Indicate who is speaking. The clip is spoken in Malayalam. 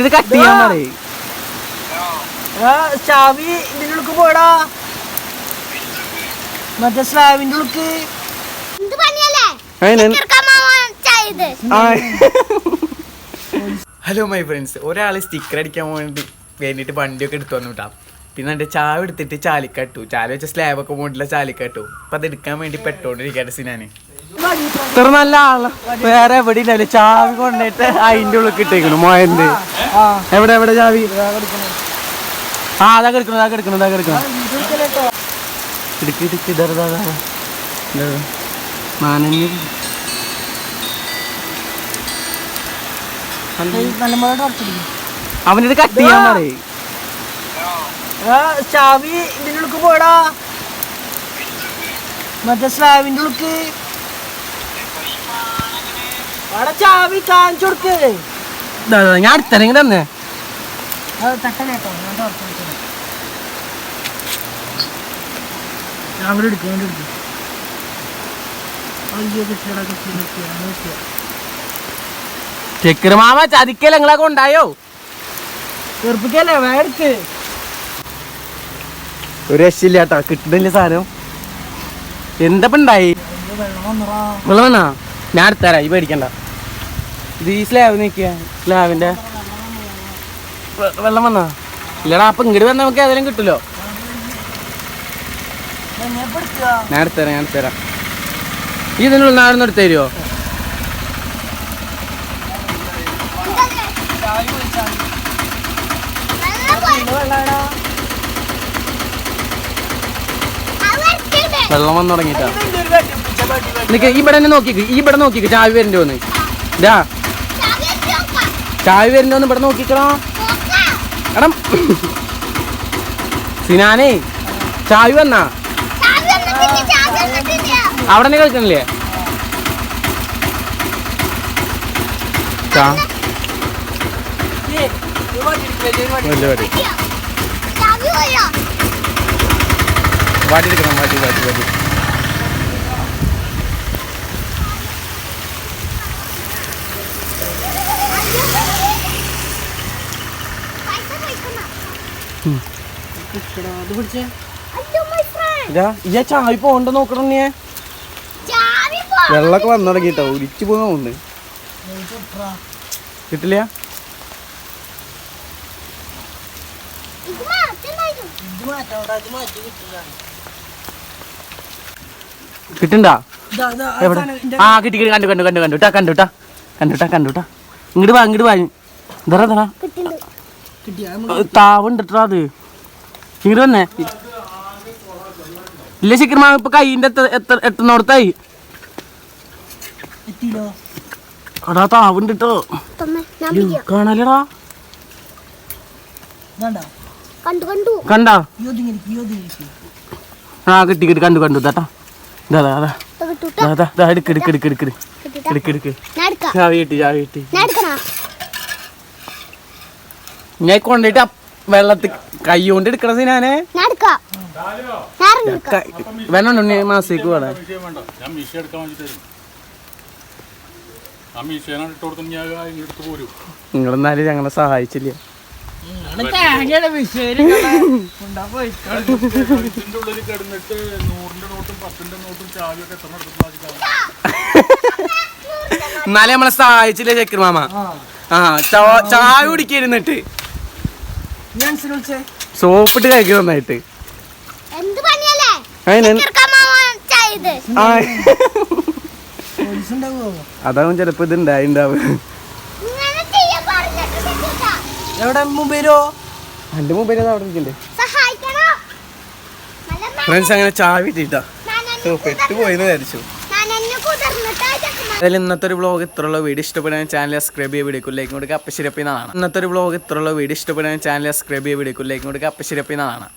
Speaker 1: ഇത് കട്ട് ചെയ്യാൻ പറയും.
Speaker 2: ചാവി ഇതിന്റെ ഉള്ളിൽ പോടാ, മറ്റേ സ്ലാബിന്റെ ഉള്ളിൽ.
Speaker 3: ഹലോ മൈ ഫ്രണ്ട്സ്, ഒരാൾ സ്റ്റിക്കർ അടിക്കാൻ വേണ്ടിയിട്ട് വണ്ടിയൊക്കെ എടുത്തു വന്നു വിട്ടാം. പിന്നെ എൻ്റെ ചാവ് എടുത്തിട്ട് ചാലിക്കട്ടു, ചാല വെച്ച സ്ലാബൊക്കെ പോയിട്ടില്ല ചാലിക്കട്ടു. അപ്പം അത് എടുക്കാൻ വേണ്ടി പെട്ടോണ്ടിരിക്കട്ടെ സിനാന്.
Speaker 1: ഇത്ര നല്ല ആള് വേറെ എവിടെ ഇല്ലല്ലോ. ചാവി കൊണ്ടിട്ട് അതിന്റെ ഉള്ളിൽ ഇട്ടേക്കണു മോയന്റെ. എവിടെ എവിടെ ചാവി? അതാ കിടക്കണം ഇടുക്കി മാനഞ്ഞു. അവനിത് കട്ട് ചെയ്യാൻ പറയും.
Speaker 2: ചാവി ഇതിന്റെ ഉള്ളിൽ പോടാ, മറ്റേ സ്ലാബിന്റെ ഉള്ളിൽ. അവിടെ ചാവി കാണിച്ചു കൊടുക്ക്.
Speaker 1: ഞാൻ അടുത്തരങ്ങി തന്നെ
Speaker 2: തട്ടലേട്ടോ, ഞാൻ അവിടെ എടുക്കും.
Speaker 1: ചെക്കര് മാമ ചതിക്കല നിങ്ങളൊക്കെ ഉണ്ടായോ?
Speaker 2: ചെറുപ്പിക്കല്ലേ വേർക്ക്
Speaker 1: ഒരു രക്ഷയില്ല കേട്ടോ, കിട്ടുന്നില്ല സാധനം. എന്തപ്പ ഉണ്ടായി? വെള്ളം വന്നാ ഞാൻ അടുത്തരാ, ഈ പേടിക്കണ്ട. ഇത് ഈ സ്ലാബ് നിൽക്കുക, സ്ലാബിന്റെ വെള്ളം വന്നാ ഇല്ലടാ. അപ്പൊ ഇങ്ങോട്ട് വന്നാൽ നമുക്ക് ഏതെങ്കിലും കിട്ടുമല്ലോ. ഞാൻ എടുത്തരാം. ഈ ഇതിനുള്ള നാളെ എടുത്തു തരുമോ? വെള്ളം വന്നു തുടങ്ങിട്ടാ. നിനക്ക് ഇവിടെ നോക്കിക്ക് ചാവി വരണ്ടോന്ന്. ഇതാ ചാവി വരണ്ടോന്ന് ഇവിടെ നോക്കിക്കണോ എടം. സിനാനേ ചാവി വന്നാ അവിടെ തന്നെ കളിക്കണില്ലേ? വാട്ടിയെടുക്കണം. ചാവി പോണ്ട നോക്കണം. നീ വെള്ളമൊക്കെ വന്നു തുടങ്ങിട്ടോ, ഉരിച്ചു പോകുന്നുണ്ട്. കിട്ടില്ല. കിട്ടണ്ടാ? എവിടെ? ആ കിട്ടി കണ്ടുട്ടാ. ഇങ്ങോട്ട് വാ ഇതറാ താവുണ്ടിട്ടാ. അത് ഇങ്ങോട്ട് വന്നേ. ഇല്ല ശിഖർമാ, ഇപ്പൊ കൈന്റെ എത്തുന്നോടത്തായി. അടാ താവുണ്ടിട്ടോ, കാണാലടാ. കണ്ടാ? ആ കിട്ടി കണ്ടു താട്ടാ. എടുക്ക്. ചാവി കിട്ടി. ഞാൻ കൊണ്ടിട്ട് വെള്ളത്തിൽ കൈ കൊണ്ട് എടുക്കണ സിനാനെ. വേണോ മാസേക്ക് വേണം. നിങ്ങളെന്നാലും ഞങ്ങളെ സഹായിച്ചില്ല. എന്നാലും നമ്മളെ സഹായിച്ചില്ലേ ചെക്കർ മാമ. ചായ കുടിക്കായിരുന്നിട്ട് സോപ്പിട്ട് കഴിക്കും നന്നായിട്ട്. അതാവും ചിലപ്പോ ഇത് ഉണ്ടാവും.
Speaker 2: എവിടെ മൊബൈലോ?
Speaker 1: എന്റെ മൊബൈൽ അവിടെ ഇരിക്കണ്ടേ ഫ്രണ്ട്സ്. അങ്ങനെ ചാവി ഇട്ടാ പെട്ടുപോയെന്ന് വിചാരിച്ചു. അതിൽ ഇന്നത്തെ ഒരു വ്ളോഗ് ഇത്രയുള്ള വീഡിയോ ഇഷ്ടപ്പെടാൻ ചാനൽ സബ്സ്ക്രൈബ് ചെയ്യുക, വീഡിയോക്ക് ലൈക്ക് കൊടുക്കുക. അപ്പം ശരിയപ്പിന്നാണ് ഇന്നത്തെ ഒരു വ്ളോഗ് ഇത്രയുള്ള വീഡിയോ ഇഷ്ടപ്പെടാൻ ചാനൽ സബ്സ്ക്രൈബ് ചെയ്യുക, വീഡിയോക്ക് ലൈക്ക് കൊടുക്കുക. അപ്പം ശരിയപ്പിന്നാണ്.